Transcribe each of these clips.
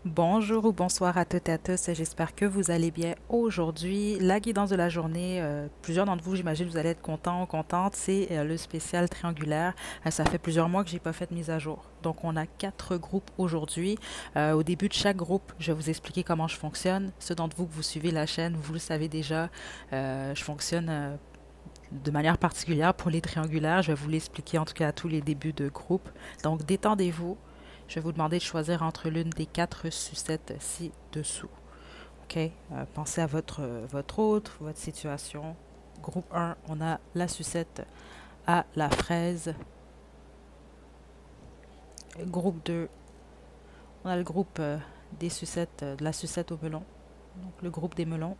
Bonjour ou bonsoir à toutes et à tous, j'espère que vous allez bien aujourd'hui. La guidance de la journée, plusieurs d'entre vous, j'imagine, vous allez être contents ou contentes, c'est le spécial triangulaire. Ça fait plusieurs mois que j'ai pas fait de mise à jour. Donc, on a 4 groupes aujourd'hui. Au début de chaque groupe, je vais vous expliquer comment je fonctionne. Ceux d'entre vous que vous suivez la chaîne, vous le savez déjà, je fonctionne de manière particulière pour les triangulaires. Je vais vous l'expliquer en tout cas à tous les débuts de groupe. Donc, détendez-vous. Je vais vous demander de choisir entre l'une des 4 sucettes ci-dessous. OK? Pensez à votre hôte, votre situation. Groupe 1, on a la sucette à la fraise. Groupe 2, on a le groupe des sucettes, de la sucette au melon. Donc, le groupe des melons.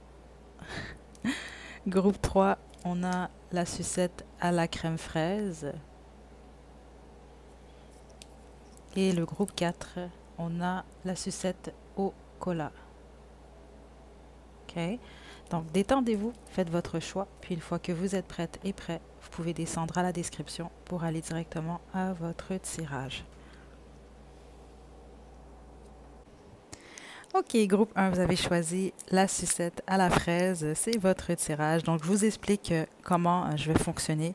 Groupe 3, on a la sucette à la crème fraise. Et le groupe 4, on a la sucette au cola. OK? Donc, détendez-vous, faites votre choix, puis une fois que vous êtes prête et prêt, vous pouvez descendre à la description pour aller directement à votre tirage. OK, groupe 1, vous avez choisi la sucette à la fraise, c'est votre tirage. Donc, je vous explique comment je vais fonctionner.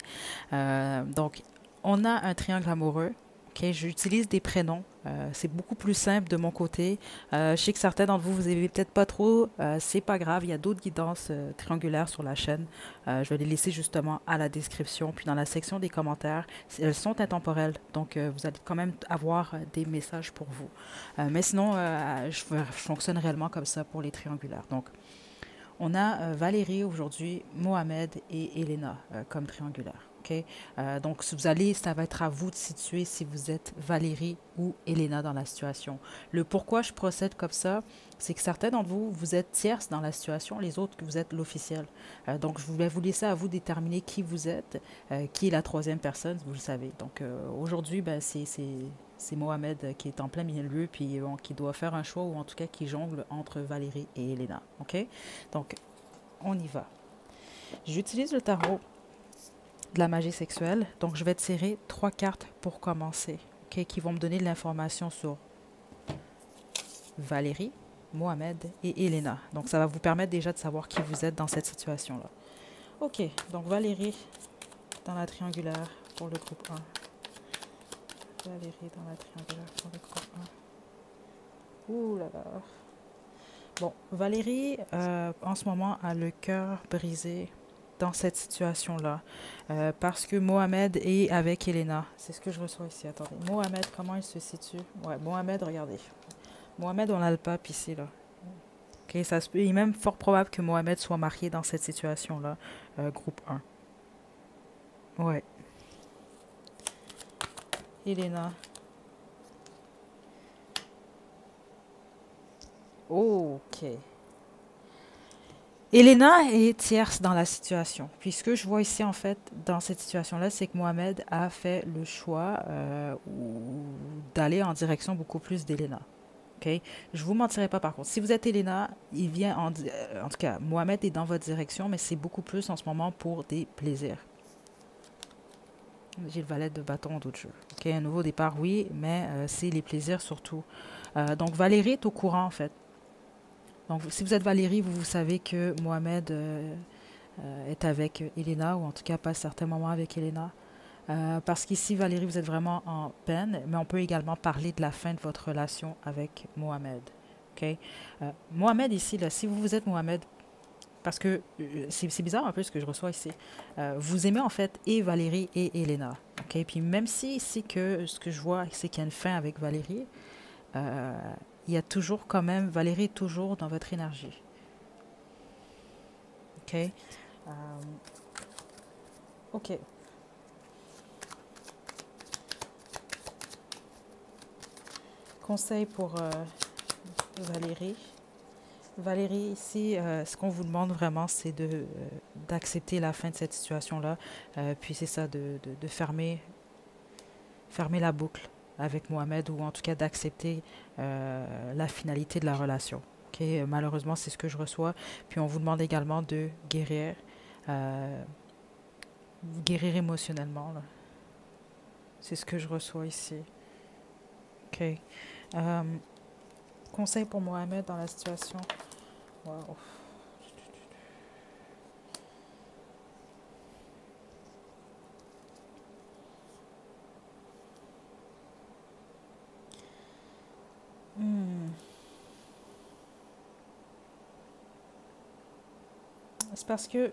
Donc, on a un triangle amoureux. OK, j'utilise des prénoms. C'est beaucoup plus simple de mon côté. Je sais que certains d'entre vous, vous n'aimez peut-être pas trop. C'est pas grave, il y a d'autres guidances triangulaires sur la chaîne. Je vais les laisser justement à la description. Puis dans la section des commentaires, elles sont intemporelles. Donc, vous allez quand même avoir des messages pour vous. Mais sinon, je fonctionne réellement comme ça pour les triangulaires. Donc, on a Valérie aujourd'hui, Mohamed et Elena comme triangulaire. OK? Donc, si vous allez, ça va être à vous de situer si vous êtes Valérie ou Elena dans la situation. Le pourquoi je procède comme ça, c'est que certains d'entre vous, vous êtes tierces dans la situation, les autres, que vous êtes l'officiel. Donc, je vais vous laisser à vous déterminer qui vous êtes, qui est la troisième personne, vous le savez. Donc, aujourd'hui, ben, c'est Mohamed qui est en plein milieu, puis bon, qui doit faire un choix, ou en tout cas qui jongle entre Valérie et Elena. OK? Donc, on y va. J'utilise le tarot de la magie sexuelle. Donc, je vais tirer 3 cartes pour commencer, OK, qui vont me donner de l'information sur Valérie, Mohamed et Elena. Donc, ça va vous permettre déjà de savoir qui vous êtes dans cette situation-là. OK, donc Valérie dans la triangulaire pour le groupe 1. Valérie dans la triangulaire pour le groupe 1. Ouh là là. Bon, Valérie, en ce moment, a le cœur brisé dans cette situation-là. Parce que Mohamed est avec Elena. C'est ce que je reçois ici. Attendez. Mohamed, comment il se situe? Ouais, Mohamed, regardez. Mohamed, on a le pape ici, là. Ok, ça se peut. Il est même fort probable que Mohamed soit marié dans cette situation-là. Groupe 1. Ouais. Elena. Ok. Elena est tierce dans la situation. Puis ce que je vois ici, en fait, dans cette situation-là, c'est que Mohamed a fait le choix d'aller en direction beaucoup plus d'Elena. OK? Je vous mentirai pas par contre. Si vous êtes Elena, il vient en tout cas, Mohamed est dans votre direction, mais c'est beaucoup plus en ce moment pour des plaisirs. J'ai le valet de bâton d'autres jeux. OK, un nouveau départ, oui, mais c'est les plaisirs surtout. Donc Valérie est au courant en fait. Donc si vous êtes Valérie, vous savez que Mohamed est avec Elena, ou en tout cas passe certains moments avec Elena. Parce qu'ici, Valérie, vous êtes vraiment en peine, mais on peut également parler de la fin de votre relation avec Mohamed. OK? Mohamed, ici, là, si vous êtes Mohamed, parce que c'est bizarre un peu ce que je reçois ici. Vous aimez en fait et Valérie et Elena. OK? Puis même si ici, que ce que je vois, c'est qu'il y a une fin avec Valérie, euh, il y a toujours quand même, Valérie est toujours dans votre énergie. OK? OK. Conseil pour Valérie. Valérie, ici, ce qu'on vous demande vraiment, c'est d'accepter la fin de cette situation-là. Puis c'est ça, de fermer la boucle avec Mohamed, ou en tout cas d'accepter la finalité de la relation. Ok. Malheureusement, c'est ce que je reçois. Puis on vous demande également de euh, guérir émotionnellement, là. C'est ce que je reçois ici. OK. Euh, Conseil pour Mohamed dans la situation. Wow. Hmm. C'est parce que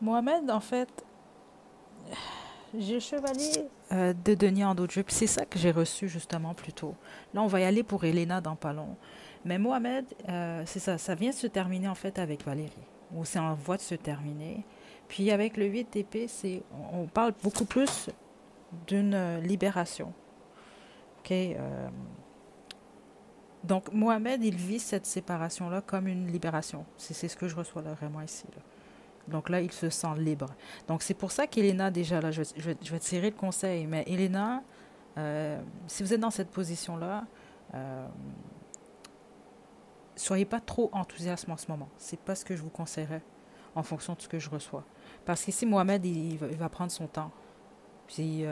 Mohamed, en fait, j'ai le chevalier de denier en d'autres jeux. Puis c'est ça que j'ai reçu justement plus tôt. Là, on va y aller pour Elena dans pas long. Mais Mohamed, c'est ça, ça vient de se terminer en fait avec Valérie. Ou c'est en voie de se terminer. Puis avec le 8 d'épée, on parle beaucoup plus d'une libération. OK? Donc Mohamed, il vit cette séparation-là comme une libération. C'est ce que je reçois là, vraiment ici. Là. Donc là, il se sent libre. Donc c'est pour ça qu'Elena, déjà là, je vais tirer le conseil. Mais Elena, si vous êtes dans cette position-là, euh, soyez pas trop enthousiaste en ce moment. C'est pas ce que je vous conseillerais en fonction de ce que je reçois. Parce qu'ici, Mohamed, il va prendre son temps. Puis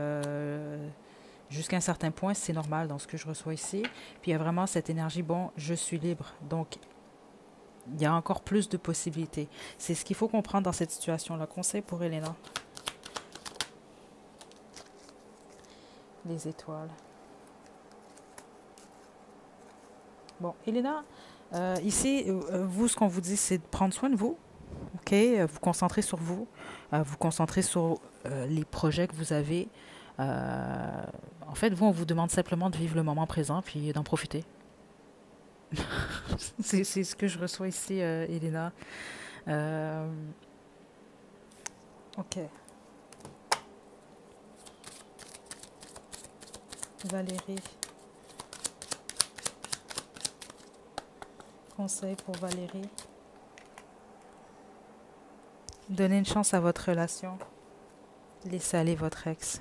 jusqu'à un certain point, c'est normal dans ce que je reçois ici. Puis il y a vraiment cette énergie, bon, je suis libre. Donc il y a encore plus de possibilités. C'est ce qu'il faut comprendre dans cette situation-là. Conseil pour Elena. Les étoiles. Bon, Elena, ici, vous, ce qu'on vous dit, c'est de prendre soin de vous. OK? Vous concentrer sur vous. Vous concentrer sur les projets que vous avez. En fait, vous, on vous demande simplement de vivre le moment présent puis d'en profiter. C'est ce que je reçois ici, Elena. Euh, ok. Valérie. Conseil pour Valérie. Donnez une chance à votre relation. Laissez aller votre ex.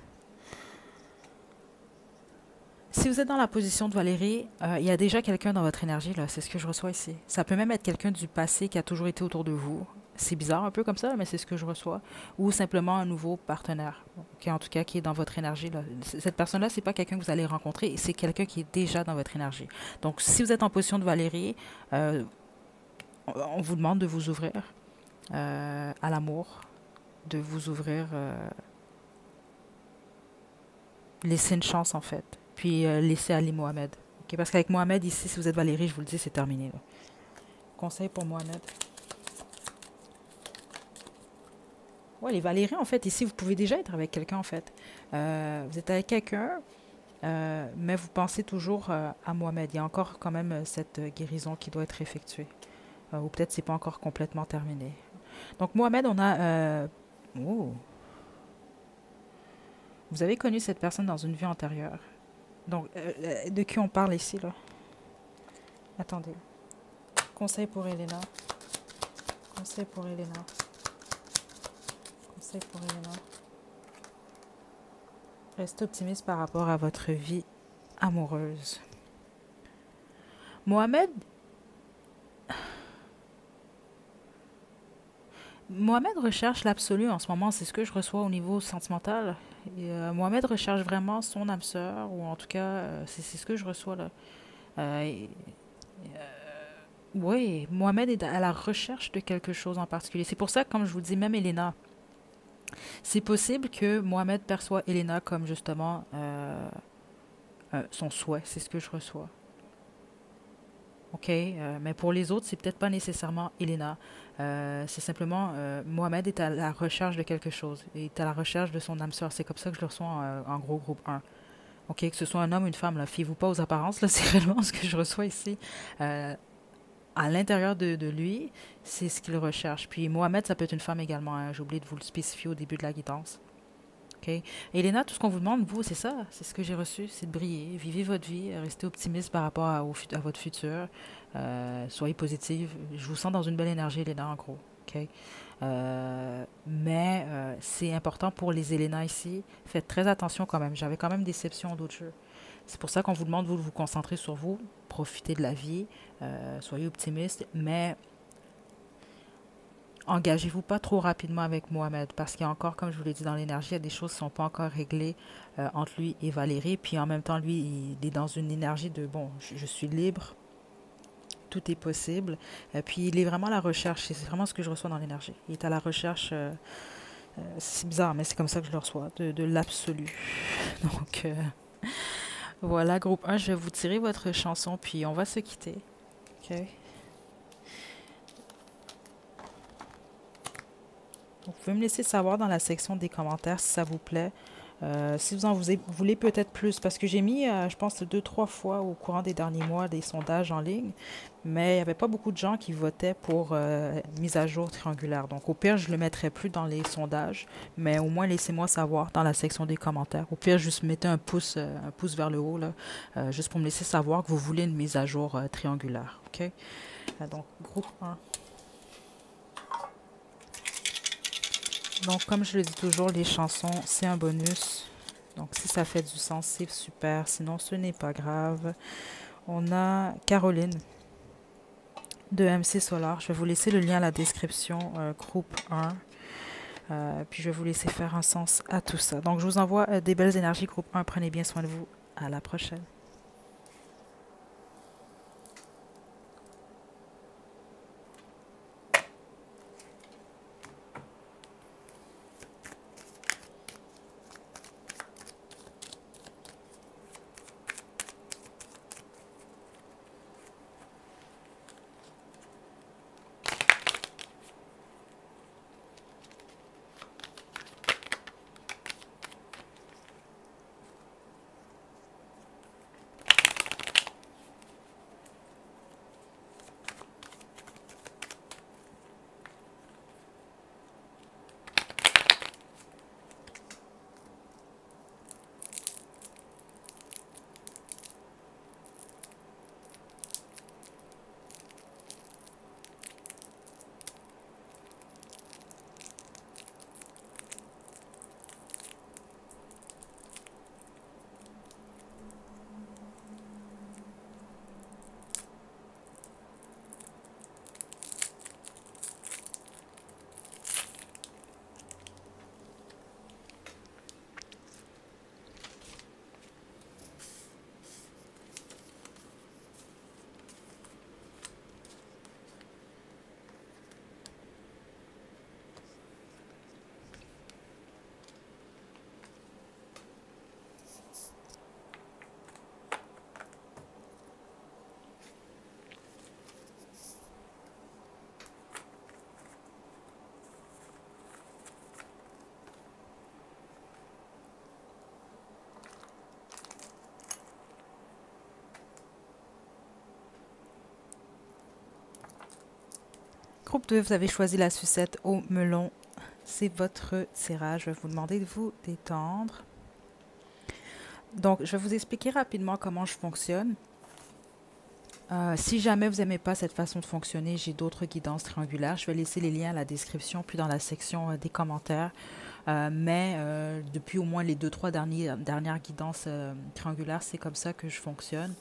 Si vous êtes dans la position de Valérie, il y a déjà quelqu'un dans votre énergie, là. C'est ce que je reçois ici. Ça peut même être quelqu'un du passé qui a toujours été autour de vous. C'est bizarre un peu comme ça, mais c'est ce que je reçois. Ou simplement un nouveau partenaire, qui en tout cas qui est dans votre énergie. Là. Cette personne-là, c'est pas quelqu'un que vous allez rencontrer, c'est quelqu'un qui est déjà dans votre énergie. Donc, si vous êtes en position de Valérie, on vous demande de vous ouvrir à l'amour, de vous ouvrir, laisser une chance en fait. Puis laisser aller Mohamed. Ok, parce qu'avec Mohamed, ici, si vous êtes Valérie, je vous le dis, c'est terminé. Là. Conseil pour Mohamed. Ouais, les Valérie, en fait, ici, vous pouvez déjà être avec quelqu'un, en fait. Vous êtes avec quelqu'un, mais vous pensez toujours à Mohamed. Il y a encore quand même cette guérison qui doit être effectuée. Ou peut-être c'est pas encore complètement terminé. Donc, Mohamed, on a... oh, vous avez connu cette personne dans une vie antérieure. Donc, de qui on parle ici, là? Attendez. Conseil pour Elena. Conseil pour Elena. Conseil pour Elena. Restez optimiste par rapport à votre vie amoureuse. Mohamed, Mohamed recherche l'absolu en ce moment, c'est ce que je reçois au niveau sentimental. Et, Mohamed recherche vraiment son âme sœur, ou en tout cas, c'est ce que je reçois là. Et, oui, Mohamed est à la recherche de quelque chose en particulier. C'est pour ça, comme je vous dis, même Elena, c'est possible que Mohamed perçoit Elena comme justement son souhait, c'est ce que je reçois. OK, mais pour les autres, c'est peut-être pas nécessairement Elena. C'est simplement Mohamed est à la recherche de quelque chose. Il est à la recherche de son âme sœur. C'est comme ça que je le reçois en gros groupe un. OK, que ce soit un homme ou une femme, là, fiez-vous pas aux apparences, là, c'est réellement ce que je reçois ici. Euh, à l'intérieur de lui, c'est ce qu'il recherche. Puis Mohamed, ça peut être une femme également. Hein. J'ai oublié de vous le spécifier au début de la guidance. OK. Elena, tout ce qu'on vous demande, vous, c'est ça. C'est ce que j'ai reçu, c'est de briller. Vivez votre vie, restez optimiste par rapport à votre futur. Soyez positive. Je vous sens dans une belle énergie, Elena, en gros. OK. Mais c'est important pour les Elena ici. Faites très attention quand même. J'avais quand même déception d'autres jeux. C'est pour ça qu'on vous demande, vous, de vous concentrer sur vous. Profitez de la vie. Soyez optimiste. Mais Engagez-vous pas trop rapidement avec Mohamed parce qu'il y a encore, comme je vous l'ai dit dans l'énergie, il y a des choses qui ne sont pas encore réglées entre lui et Valérie. Puis en même temps, lui, il est dans une énergie de, bon, je suis libre, tout est possible. Puis il est vraiment à la recherche, c'est vraiment ce que je reçois dans l'énergie. Il est à la recherche, c'est bizarre, mais c'est comme ça que je le reçois, de l'absolu. Donc voilà, groupe un, je vais vous tirer votre chanson, puis on va se quitter. OK? Vous pouvez me laisser savoir dans la section des commentaires si ça vous plaît. Si vous en voulez peut-être plus, parce que j'ai mis, je pense, deux, trois fois au courant des derniers mois des sondages en ligne, mais il n'y avait pas beaucoup de gens qui votaient pour mise à jour triangulaire. Donc au pire, je ne le mettrai plus dans les sondages, mais au moins laissez-moi savoir dans la section des commentaires. Au pire, juste mettez un pouce vers le haut, là, juste pour me laisser savoir que vous voulez une mise à jour triangulaire. OK? Donc, groupe 1. Donc, comme je le dis toujours, les chansons, c'est un bonus. Donc, si ça fait du sens, c'est super. Sinon, ce n'est pas grave. On a Caroline de MC Solar. Je vais vous laisser le lien à la description, groupe 1. Puis, je vais vous laisser faire un sens à tout ça. Donc, je vous envoie des belles énergies, groupe 1. Prenez bien soin de vous. À la prochaine. Groupe 2, vous avez choisi la sucette au melon. C'est votre tirage. Je vais vous demander de vous détendre. Donc, je vais vous expliquer rapidement comment je fonctionne. Si jamais vous n'aimez pas cette façon de fonctionner, j'ai d'autres guidances triangulaires. Je vais laisser les liens à la description puis dans la section des commentaires. Mais depuis au moins les deux, trois dernières guidances triangulaires, c'est comme ça que je fonctionne.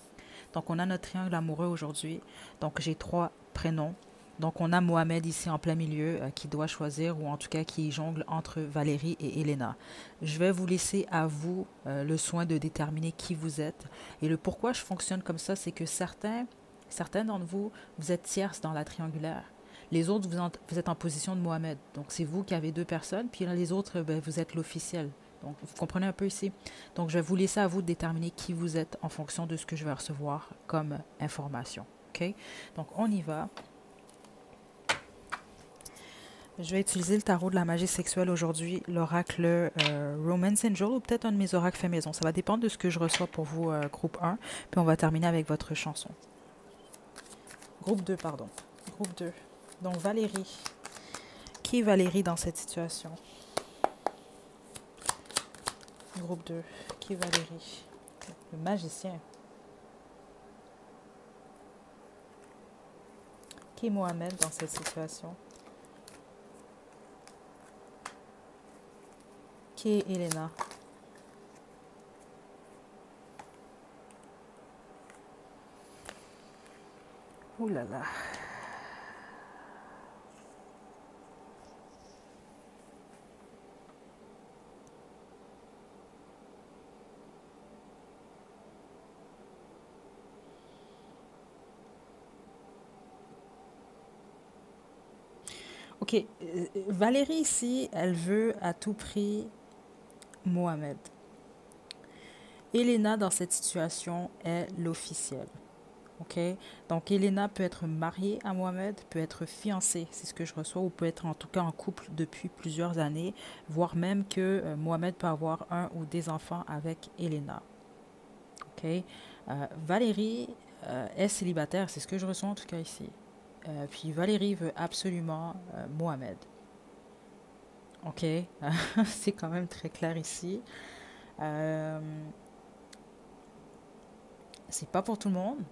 Donc, on a notre triangle amoureux aujourd'hui. Donc, j'ai trois prénoms. Donc, on a Mohamed ici en plein milieu qui doit choisir ou en tout cas qui jongle entre Valérie et Elena. Je vais vous laisser à vous le soin de déterminer qui vous êtes. Et le pourquoi je fonctionne comme ça, c'est que certains d'entre vous, vous êtes tierces dans la triangulaire. Les autres, vous êtes en position de Mohamed. Donc, c'est vous qui avez deux personnes. Puis les autres, ben, vous êtes l'officiel. Donc, vous comprenez un peu ici. Donc, je vais vous laisser à vous de déterminer qui vous êtes en fonction de ce que je vais recevoir comme information. OK? Donc, on y va. Je vais utiliser le tarot de la magie sexuelle aujourd'hui, l'oracle Romance Angel ou peut-être un de mes oracles fait maison. Ça va dépendre de ce que je reçois pour vous, groupe 1. Puis on va terminer avec votre chanson. Groupe 2, pardon. Groupe 2. Donc Valérie. Qui est Valérie dans cette situation? Groupe 2. Qui est Valérie? Le magicien. Qui est Mohamed dans cette situation? Qui est Elena? Ouh là là. Ok, Valérie ici, elle veut à tout prix Mohamed. Elena, dans cette situation, est l'officielle. Ok, donc Elena peut être mariée à Mohamed, peut être fiancée, c'est ce que je reçois, ou peut être en tout cas en couple depuis plusieurs années, voire même que Mohamed peut avoir un ou des enfants avec Elena. Ok, Valérie est célibataire, c'est ce que je reçois en tout cas ici. Puis Valérie veut absolument Mohamed. Ok, c'est quand même très clair ici. Euh, c'est pas pour tout le monde.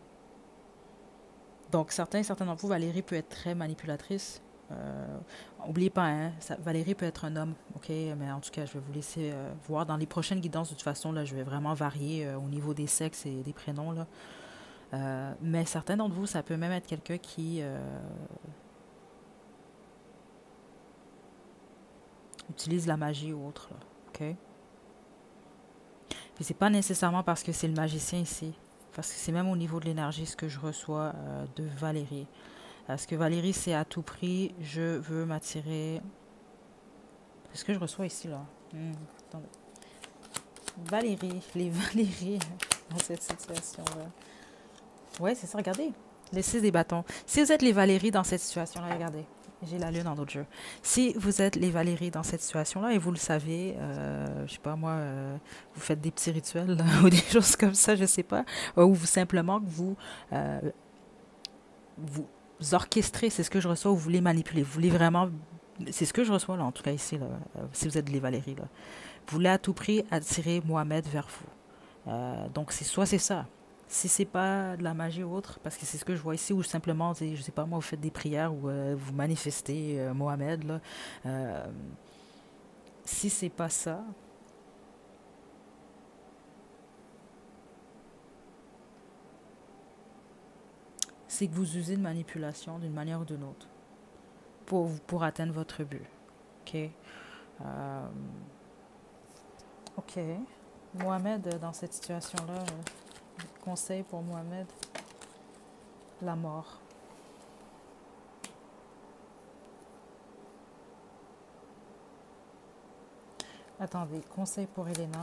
Donc, certains d'entre vous, Valérie peut être très manipulatrice. Euh, Oubliez pas, hein, Valérie peut être un homme, ok? Mais en tout cas, je vais vous laisser voir. Dans les prochaines guidances, de toute façon, là, je vais vraiment varier au niveau des sexes et des prénoms, là. Mais certains d'entre vous, ça peut même être quelqu'un qui utilise la magie ou autre, là, ok? Puis c'est pas nécessairement parce que c'est le magicien ici, parce que c'est même au niveau de l'énergie ce que je reçois de Valérie. Parce que Valérie, c'est à tout prix, je veux m'attirer. C'est ce que je reçois ici, là. Attendez. Valérie, les Valérie dans cette situation-là. Ouais, c'est ça, regardez. Les 6 des bâtons. Si vous êtes les Valérie dans cette situation-là, regardez. J'ai la lune dans d'autres jeux. Si vous êtes les Valérie dans cette situation-là et vous le savez, je sais pas moi, vous faites des petits rituels là, ou des choses comme ça, je sais pas, ou vous simplement que euh, vous orchestrez, c'est ce que je reçois, ou vous voulez manipuler, vous voulez vraiment, c'est ce que je reçois là, en tout cas ici là, si vous êtes les Valérie là, vous voulez à tout prix attirer Mohamed vers vous. Donc soit c'est ça. Si c'est pas de la magie ou autre, parce que c'est ce que je vois ici, ou simplement, je sais pas moi, vous faites des prières ou vous manifestez Mohamed, là. Euh, si c'est pas ça, c'est que vous usez de manipulation d'une manière ou d'une autre pour atteindre votre but. OK? Euh, OK. Mohamed, dans cette situation-là, conseil pour Mohamed, la mort. Attendez, conseil pour Elena.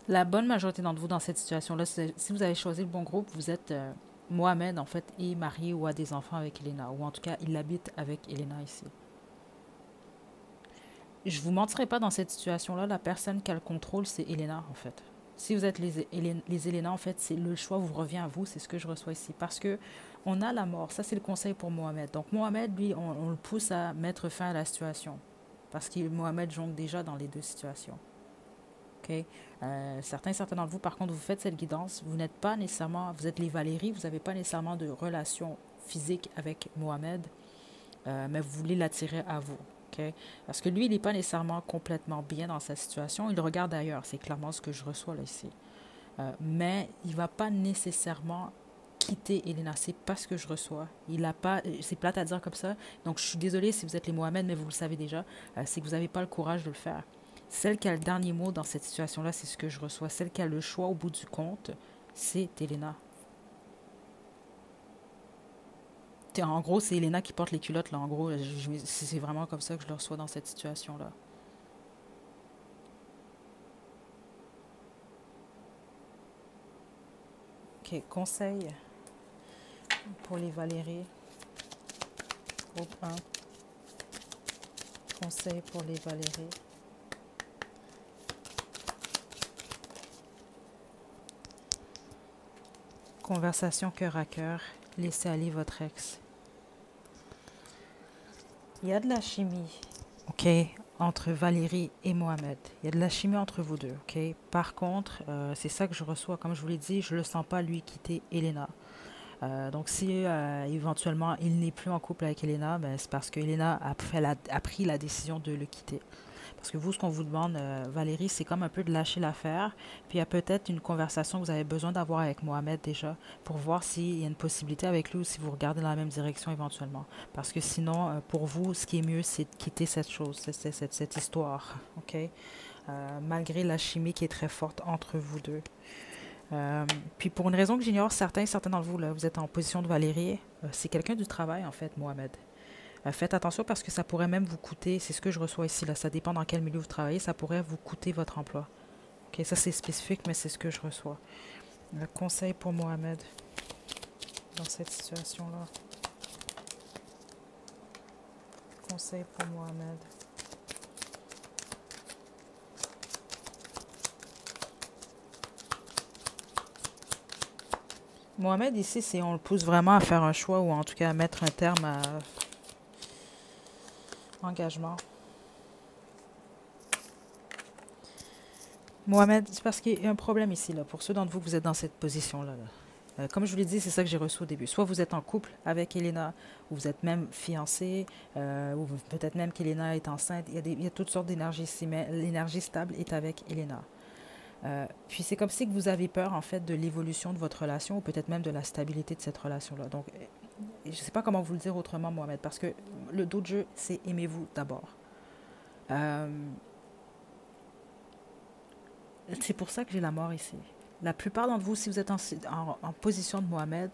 La bonne majorité d'entre vous dans cette situation-là, si vous avez choisi le bon groupe, vous êtes Mohamed, en fait, est marié ou a des enfants avec Elena, ou en tout cas, il habite avec Elena ici. Je vous mentirai pas dans cette situation-là, la personne qu'elle contrôle, c'est Elena, en fait. Si vous êtes les Elena, en fait, c'est le choix vous revient à vous, c'est ce que je reçois ici. Parce que on a la mort, ça c'est le conseil pour Mohamed. Donc Mohamed, lui, on le pousse à mettre fin à la situation. Parce que Mohamed jongle déjà dans les deux situations. OK? Certains d'entre vous, par contre, vous faites cette guidance, vous n'êtes pas nécessairement, vous êtes les Valérie, vous n'avez pas nécessairement de relation physique avec Mohamed, mais vous voulez l'attirer à vous. OK? Parce que lui, il n'est pas nécessairement complètement bien dans sa situation, il regarde ailleurs, c'est clairement ce que je reçois là ici. Mais il ne va pas nécessairement quitter Elena, c'est pas ce que je reçois. Il a pas, c'est plate à dire comme ça, donc je suis désolée si vous êtes les Mohamed, mais vous le savez déjà, c'est que vous n'avez pas le courage de le faire. Celle qui a le dernier mot dans cette situation-là, c'est ce que je reçois. Celle qui a le choix au bout du compte, c'est Elena. En gros, c'est Elena qui porte les culottes, là. En gros, c'est vraiment comme ça que je le reçois dans cette situation-là. OK, conseil pour les Valérie. Groupe 1. Conseil pour les Valérie. Conversation cœur à cœur. Laissez aller votre ex. Il y a de la chimie, OK, entre Valérie et Mohamed. Il y a de la chimie entre vous deux, OK? Par contre, c'est ça que je reçois. Comme je vous l'ai dit, je ne le sens pas, lui, quitter Elena. Donc, si éventuellement il n'est plus en couple avec Elena, ben, c'est parce que Elena a pris la décision de le quitter. Parce que vous, ce qu'on vous demande, Valérie, c'est comme un peu de lâcher l'affaire. Puis il y a peut-être une conversation que vous avez besoin d'avoir avec Mohamed déjà pour voir s'il y a une possibilité avec lui ou si vous regardez dans la même direction éventuellement. Parce que sinon, pour vous, ce qui est mieux, c'est de quitter cette chose, cette histoire. OK? Malgré la chimie qui est très forte entre vous deux. Puis pour une raison que j'ignore, certains d'entre vous, là, vous êtes en position de Valérie. C'est quelqu'un du travail, en fait, Mohamed. Faites attention parce que ça pourrait même vous coûter, c'est ce que je reçois ici, là, ça dépend dans quel milieu vous travaillez, ça pourrait vous coûter votre emploi. Ok, ça c'est spécifique, mais c'est ce que je reçois. Le conseil pour Mohamed dans cette situation-là. Conseil pour Mohamed. Mohamed, ici, c'est on le pousse vraiment à faire un choix ou en tout cas à mettre un terme à engagement. Mohamed, c'est parce qu'il y a un problème ici, là, pour ceux d'entre vous que vous êtes dans cette position-là. Comme je vous l'ai dit, c'est ça que j'ai reçu au début. Soit vous êtes en couple avec Elena, ou vous êtes même fiancé, ou peut-être même qu'Elena est enceinte. Il y a toutes sortes d'énergies ici, mais l'énergie stable est avec Elena. Puis c'est comme si que vous avez peur, en fait, de l'évolution de votre relation, ou peut-être même de la stabilité de cette relation-là. Donc, je ne sais pas comment vous le dire autrement, Mohamed, parce que le dos de jeu, c'est aimez-vous d'abord. Euh, C'est pour ça que j'ai la mort ici. La plupart d'entre vous, si vous êtes en position de Mohamed,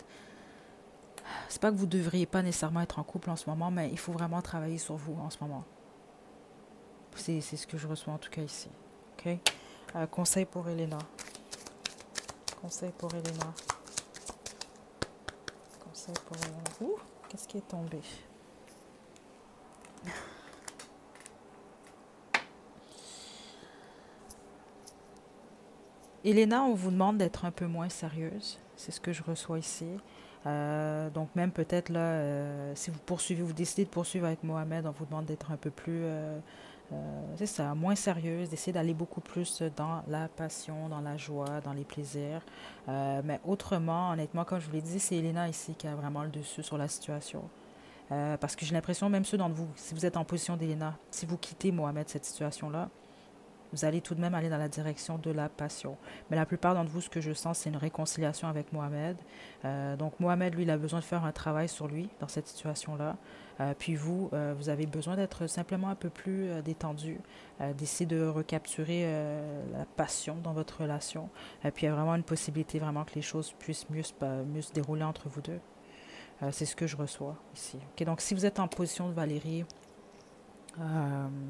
c'est pas que vous ne devriez pas nécessairement être en couple en ce moment, mais il faut vraiment travailler sur vous en ce moment. C'est ce que je reçois en tout cas ici. OK? Conseil pour Elena. Conseil pour Elena. Conseil pour Elena. Ouh, qu'est-ce qui est tombé? Elena, on vous demande d'être un peu moins sérieuse. C'est ce que je reçois ici. Donc même peut-être là, si vous poursuivez, vous décidez de poursuivre avec Mohamed, on vous demande d'être un peu plus, c'est ça, moins sérieuse, d'essayer d'aller beaucoup plus dans la passion, dans la joie, dans les plaisirs. Mais autrement, honnêtement, comme je vous l'ai dit, c'est Elena ici qui a vraiment le dessus sur la situation. Parce que j'ai l'impression, même ceux d'entre vous, si vous êtes en position d'Elena, si vous quittez Mohamed cette situation-là, vous allez tout de même aller dans la direction de la passion. Mais la plupart d'entre vous, ce que je sens, c'est une réconciliation avec Mohamed. Donc Mohamed, lui, il a besoin de faire un travail sur lui dans cette situation-là. Puis vous, vous avez besoin d'être simplement un peu plus détendu, d'essayer de recapturer la passion dans votre relation. Puis il y a vraiment une possibilité vraiment que les choses puissent mieux se dérouler entre vous deux. C'est ce que je reçois ici. Ok, donc si vous êtes en position de Valérie,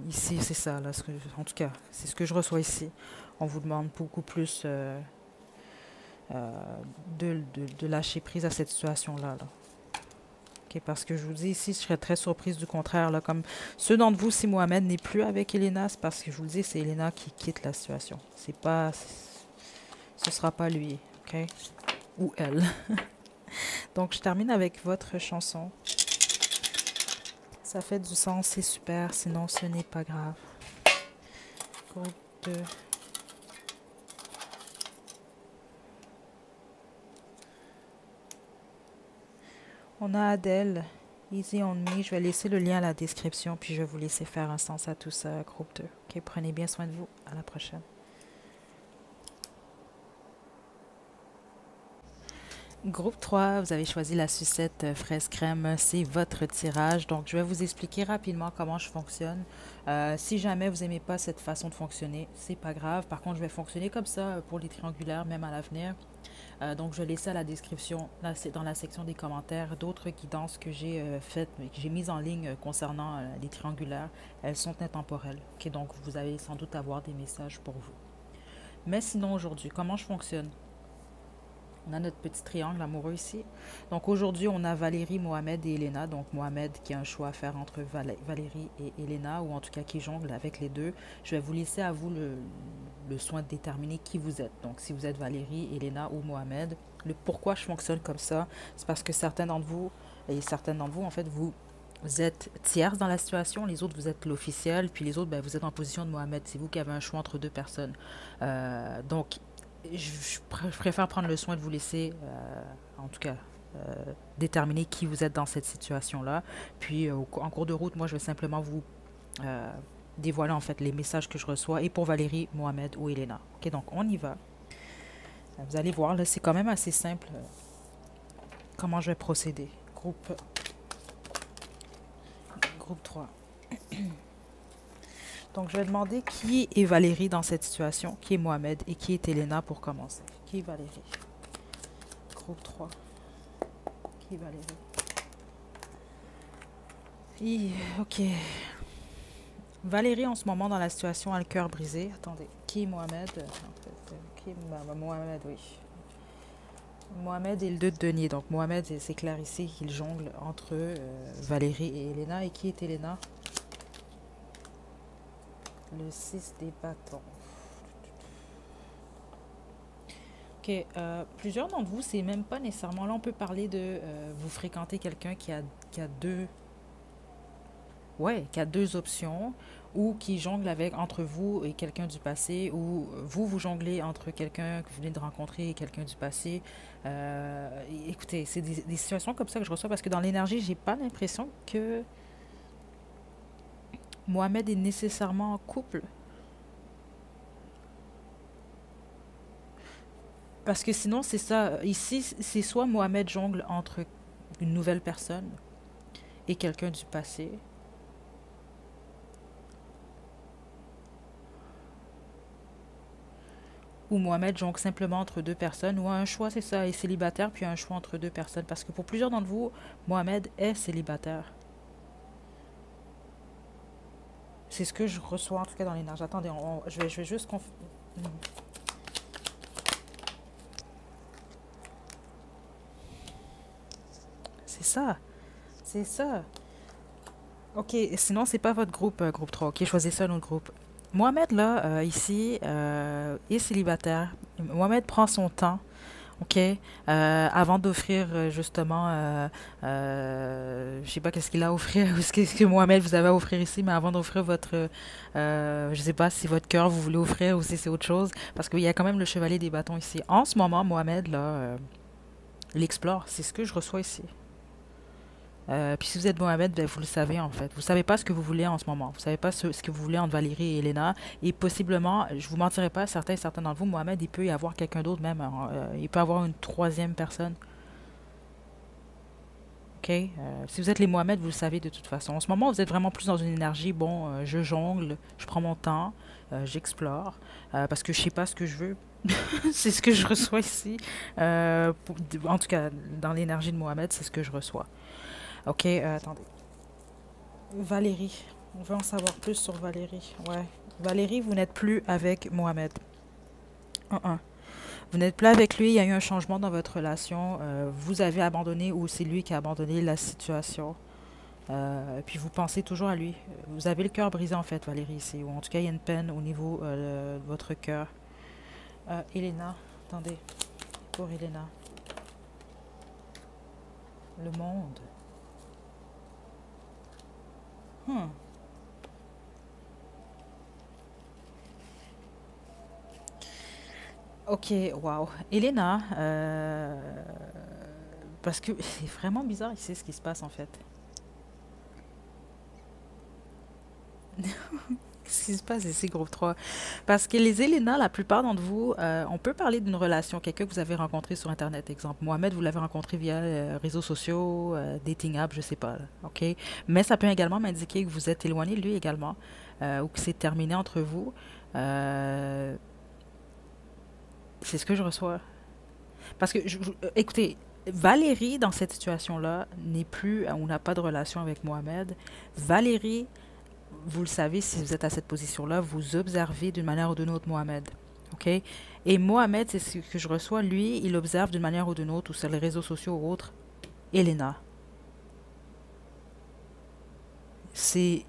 ici, c'est ça, là, en tout cas, c'est ce que je reçois ici. On vous demande beaucoup plus de lâcher prise à cette situation-là. Là. Ok, parce que je vous dis ici, je serais très surprise du contraire. Là, comme ceux d'entre vous, si Mohamed n'est plus avec Elena, c'est parce que je vous le dis, c'est Elena qui quitte la situation. Ce sera pas lui, ok? Ou elle. Donc, je termine avec votre chanson. Ça fait du sens, c'est super, sinon ce n'est pas grave. Groupe 2. On a Adèle, Easy on Me. Je vais laisser le lien à la description, puis je vais vous laisser faire un sens à tout ça, groupe 2. Ok, prenez bien soin de vous. À la prochaine. Groupe 3, vous avez choisi la sucette fraise crème, c'est votre tirage. Donc, je vais vous expliquer rapidement comment je fonctionne. Si jamais vous n'aimez pas cette façon de fonctionner, c'est pas grave. Par contre, je vais fonctionner comme ça pour les triangulaires, même à l'avenir. Donc, je vais laisser à la description, là, c'est dans la section des commentaires, d'autres guidances que j'ai faites, mais que j'ai mises en ligne concernant les triangulaires. Elles sont intemporelles. Ok, donc, vous allez sans doute avoir des messages pour vous. Mais sinon, aujourd'hui, comment je fonctionne? On a notre petit triangle amoureux ici. Donc aujourd'hui, on a Valérie, Mohamed et Elena. Donc Mohamed qui a un choix à faire entre Valérie et Elena, ou en tout cas qui jongle avec les deux. Je vais vous laisser à vous le soin de déterminer qui vous êtes. Donc si vous êtes Valérie, Elena ou Mohamed. Le pourquoi je fonctionne comme ça, c'est parce que certains d'entre vous, et certaines d'entre vous, en fait, vous êtes tierce dans la situation, les autres vous êtes l'officiel, puis les autres, ben, vous êtes en position de Mohamed. C'est vous qui avez un choix entre deux personnes. Donc je préfère prendre le soin de vous laisser, en tout cas, déterminer qui vous êtes dans cette situation-là. Puis, en cours de route, moi, je vais simplement vous dévoiler en fait les messages que je reçois, et pour Valérie, Mohamed ou Elena. Ok, donc on y va. Vous allez voir, là, c'est quand même assez simple comment je vais procéder. Groupe 3. Donc, je vais demander qui est Valérie dans cette situation, qui est Mohamed et qui est Elena pour commencer. Qui est Valérie? Groupe 3. Qui est Valérie? Ok. Valérie, en ce moment, dans la situation, a le cœur brisé. Attendez. Qui est Mohamed? En fait, qui est Mohamed, oui. Mohamed est le 2 de denier. Donc, Mohamed, c'est clair ici qu'il jongle entre Valérie et Elena. Et qui est Elena? Le 6 des bâtons. Ok, plusieurs d'entre vous, c'est même pas nécessairement... Là, on peut parler de vous fréquenter quelqu'un qui a deux... Ouais, qui a deux options, ou qui jongle avec entre vous et quelqu'un du passé, ou vous jonglez entre quelqu'un que vous venez de rencontrer et quelqu'un du passé. Écoutez, c'est des situations comme ça que je reçois parce que dans l'énergie, j'ai pas l'impression que Mohamed est nécessairement en couple. Parce que sinon, c'est ça. Ici, c'est soit Mohamed jongle entre une nouvelle personne et quelqu'un du passé, ou Mohamed jongle simplement entre deux personnes, ou un choix, c'est ça, est célibataire, puis un choix entre deux personnes. Parce que pour plusieurs d'entre vous, Mohamed est célibataire. C'est ce que je reçois en tout cas dans l'énergie. Attendez, je vais juste... C'est ça. C'est ça. Ok, sinon, c'est pas votre groupe, groupe 3. Ok, choisissez un autre groupe. Mohamed, là, ici, est célibataire. Mohamed prend son temps, ok, avant d'offrir justement, je sais pas qu'est-ce qu'il a à offrir, ou qu'est-ce que Mohamed vous avez à offrir ici, mais avant d'offrir votre, je sais pas si votre cœur vous voulez offrir ou si c'est autre chose, parce qu'il y a quand même le chevalier des bâtons ici. En ce moment, Mohamed, là, l'explore, c'est ce que je reçois ici. Puis si vous êtes Mohamed, ben, vous le savez en fait. Vous savez pas ce que vous voulez en ce moment. Vous savez pas ce que vous voulez entre Valérie et Elena. Et possiblement, je vous mentirai pas, certains d'entre vous, Mohamed, il peut y avoir quelqu'un d'autre même. Hein. Il peut y avoir une troisième personne. Ok? Si vous êtes les Mohamed, vous le savez de toute façon. En ce moment, vous êtes vraiment plus dans une énergie, bon, je jongle, je prends mon temps, j'explore, parce que je sais pas ce que je veux. C'est ce que je reçois ici. En tout cas, dans l'énergie de Mohamed, c'est ce que je reçois. Ok, attendez. Valérie. On veut en savoir plus sur Valérie. Ouais. Valérie, vous n'êtes plus avec Mohamed. Vous n'êtes plus avec lui, il y a eu un changement dans votre relation. Vous avez abandonné ou c'est lui qui a abandonné la situation. Puis vous pensez toujours à lui. Vous avez le cœur brisé en fait, Valérie, ici. Ou en tout cas, il y a une peine au niveau de votre cœur. Elena, attendez. Pour Elena. Le monde. Hmm. Ok, wow. Elena, parce que c'est vraiment bizarre ici ce qui se passe en fait. Qu'est-ce qui se passe ici, groupe 3? Parce que les Elena, la plupart d'entre vous, on peut parler d'une relation, quelqu'un que vous avez rencontré sur Internet, exemple. Mohamed, vous l'avez rencontré via réseaux sociaux, dating app, je sais pas, là, ok? Mais ça peut également m'indiquer que vous êtes éloigné de lui également, ou que c'est terminé entre vous. Euh, c'est ce que je reçois. Parce que, écoutez, Valérie, dans cette situation-là, n'est plus, on n'a pas de relation avec Mohamed. Valérie, vous le savez, si vous êtes à cette position-là, vous observez d'une manière ou d'une autre Mohamed. OK? Et Mohamed, c'est ce que je reçois, lui, il observe d'une manière ou d'une autre, ou sur les réseaux sociaux ou autres, Elena. C'est.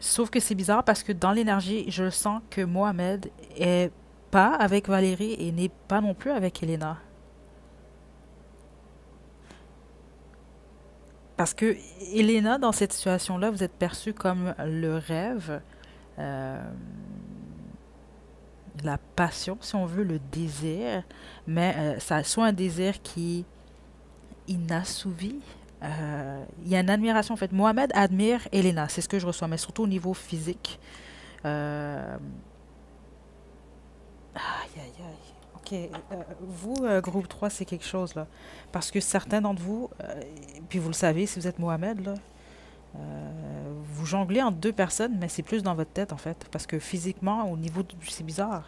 Sauf que c'est bizarre parce que dans l'énergie, je sens que Mohamed est pas avec Valérie et n'est pas non plus avec Elena. Parce que Elena, dans cette situation-là, vous êtes perçue comme le rêve, euh, la passion, si on veut, le désir, mais ça soit un désir qui est inassouvi, Il y a une admiration, en fait. Mohamed admire Elena, c'est ce que je reçois, mais surtout au niveau physique. Euh, Aïe, aïe, aïe. Ok, vous, groupe 3 c'est quelque chose, là. Parce que certains d'entre vous, puis vous le savez, si vous êtes Mohamed, là, vous jonglez entre deux personnes, mais c'est plus dans votre tête, en fait. Parce que physiquement, au niveau c'est bizarre.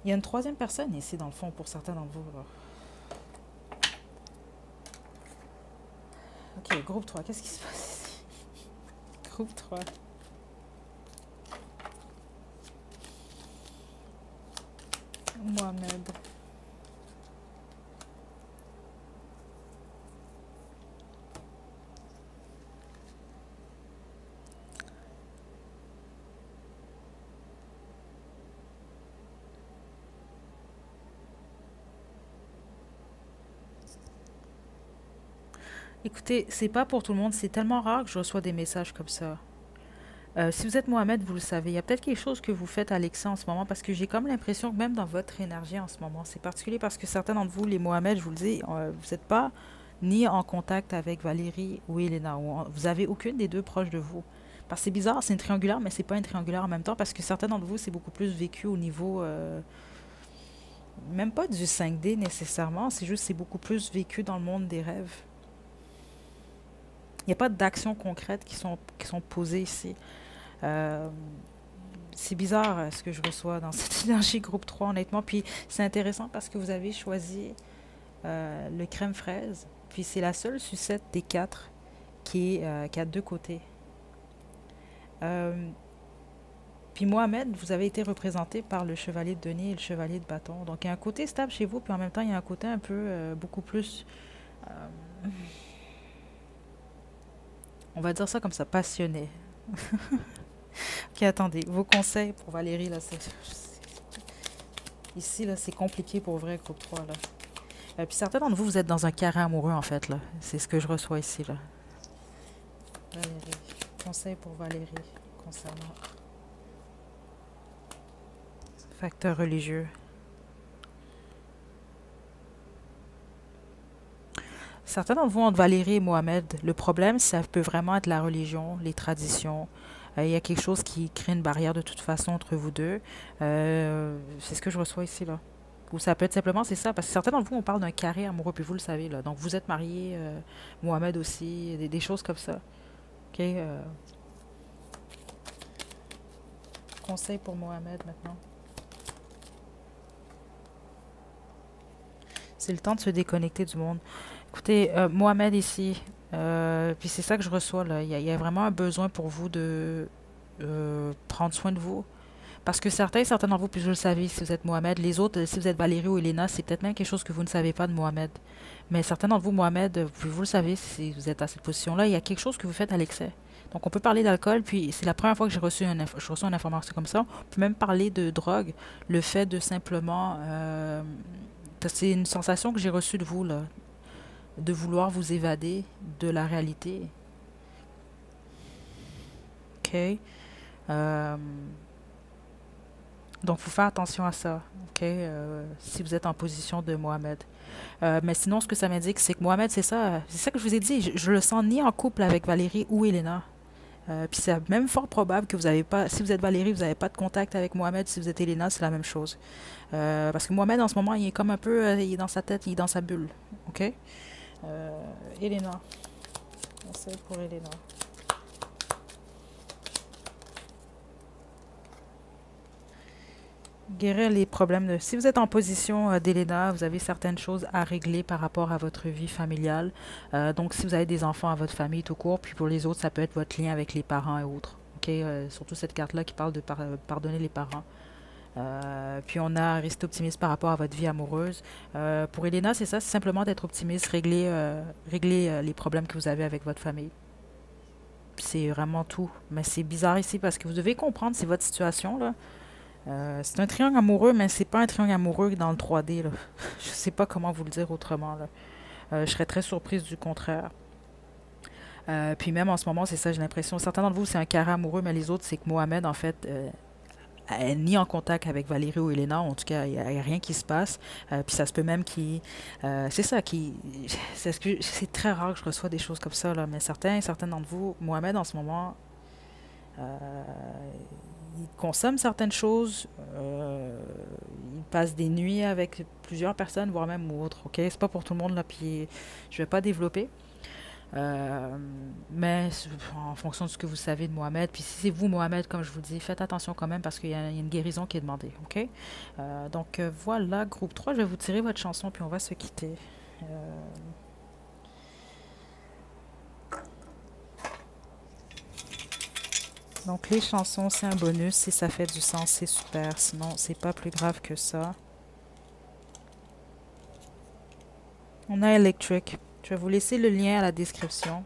Il y a une troisième personne ici, dans le fond, pour certains d'entre vous, là. Ok, groupe 3 qu'est-ce qui se passe ici? Groupe 3. Mohamed. Écoutez, c'est pas pour tout le monde, c'est tellement rare que je reçois des messages comme ça. Si vous êtes Mohamed, vous le savez, il y a peut-être quelque chose que vous faites Alexa en ce moment parce que j'ai comme l'impression que même dans votre énergie en ce moment, c'est particulier parce que certains d'entre vous, les Mohamed, je vous le dis, vous n'êtes pas ni en contact avec Valérie ou Elena. Vous avez aucune des deux proches de vous. Parce que c'est bizarre, c'est une triangulaire, mais c'est pas une triangulaire en même temps parce que certains d'entre vous, c'est beaucoup plus vécu au niveau, même pas du 5D nécessairement, c'est juste c'est beaucoup plus vécu dans le monde des rêves. Il n'y a pas d'actions concrètes qui sont posées ici. Euh, c'est bizarre ce que je reçois dans cette énergie groupe 3 honnêtement. Puis c'est intéressant parce que vous avez choisi le crème fraise. Puis c'est la seule sucette des quatre qui a deux côtés. Euh, puis Mohamed, vous avez été représenté par le chevalier de denier et le chevalier de bâton. Donc il y a un côté stable chez vous, puis en même temps il y a un côté un peu beaucoup plus, euh, on va dire ça comme ça, passionné. Ok, attendez, vos conseils pour Valérie, là, ici, là, c'est compliqué pour vrai, groupe 3 là. Puis certains d'entre vous, vous êtes dans un carré amoureux, en fait, là. C'est ce que je reçois ici, là. Valérie. Conseil pour Valérie concernant facteur religieux. Certains d'entre vous, entre Valérie et Mohamed, le problème, ça peut vraiment être la religion, les traditions. Il y a quelque chose qui crée une barrière de toute façon entre vous deux. C'est ce que je reçois ici, là. Ou ça peut être simplement, c'est ça, parce que certains d'entre vous, on parle d'un carré amoureux, puis vous le savez, là. Donc vous êtes mariés, Mohamed aussi, des choses comme ça. OK? Conseil pour Mohamed maintenant. C'est le temps de se déconnecter du monde. Écoutez, Mohamed ici, puis c'est ça que je reçois là. Il y a vraiment un besoin pour vous de prendre soin de vous. Parce que certains d'entre vous, puis vous le savez, si vous êtes Mohamed, les autres, si vous êtes Valérie ou Elena, c'est peut-être même quelque chose que vous ne savez pas de Mohamed. Mais certains d'entre vous, Mohamed, puis vous le savez, si vous êtes à cette position-là, il y a quelque chose que vous faites à l'excès. Donc on peut parler d'alcool, puis c'est la première fois que je reçois une information comme ça. On peut même parler de drogue, le fait de simplement... c'est une sensation que j'ai reçue de vous, là, de vouloir vous évader de la réalité. OK? Euh, donc, il faut faire attention à ça. OK? Si vous êtes en position de Mohamed. Mais sinon, ce que ça m'indique, c'est que Mohamed, c'est ça que je vous ai dit. Je le sens ni en couple avec Valérie ou Elena. Puis c'est même fort probable que vous n'avez pas, si vous êtes Valérie, vous n'avez pas de contact avec Mohamed. Si vous êtes Elena, c'est la même chose. Parce que Mohamed, en ce moment, il est comme un peu, il est dans sa tête, il est dans sa bulle. OK? Elena. Conseil pour Elena. Guérir les problèmes de... Si vous êtes en position d'Elena, vous avez certaines choses à régler par rapport à votre vie familiale. Donc, si vous avez des enfants à votre famille tout court, puis pour les autres, ça peut être votre lien avec les parents et autres. OK? Surtout cette carte-là qui parle de pardonner les parents. Puis on a rester optimiste par rapport à votre vie amoureuse. Pour Elena, c'est ça, c'est simplement d'être optimiste, régler les problèmes que vous avez avec votre famille. Puis c'est vraiment tout. Mais c'est bizarre ici parce que vous devez comprendre, c'est votre situation, là. C'est un triangle amoureux, mais c'est pas un triangle amoureux dans le 3D, là. Je sais pas comment vous le dire autrement, là. Je serais très surprise du contraire. Puis même en ce moment, c'est ça, j'ai l'impression. Certains d'entre vous, c'est un carré amoureux, mais les autres, c'est que Mohamed, en fait, ni en contact avec Valérie ou Elena. En tout cas, il n'y a rien qui se passe. Puis ça se peut même qu'il... c'est ça qui... C'est très rare que je reçois des choses comme ça, là. Mais certains d'entre vous, Mohamed, en ce moment, euh, il consomme certaines choses. Il passe des nuits avec plusieurs personnes, voire même ou autres. Ok, c'est pas pour tout le monde, là. Puis je vais pas développer. Euh, mais en fonction de ce que vous savez de Mohamed, puis si c'est vous Mohamed, comme je vous dis, faites attention quand même parce qu'il y a une guérison qui est demandée, ok? Voilà, groupe 3, je vais vous tirer votre chanson puis on va se quitter. Euh, donc les chansons, c'est un bonus, si ça fait du sens, c'est super, sinon c'est pas plus grave que ça. On a Electric, je vais vous laisser le lien à la description.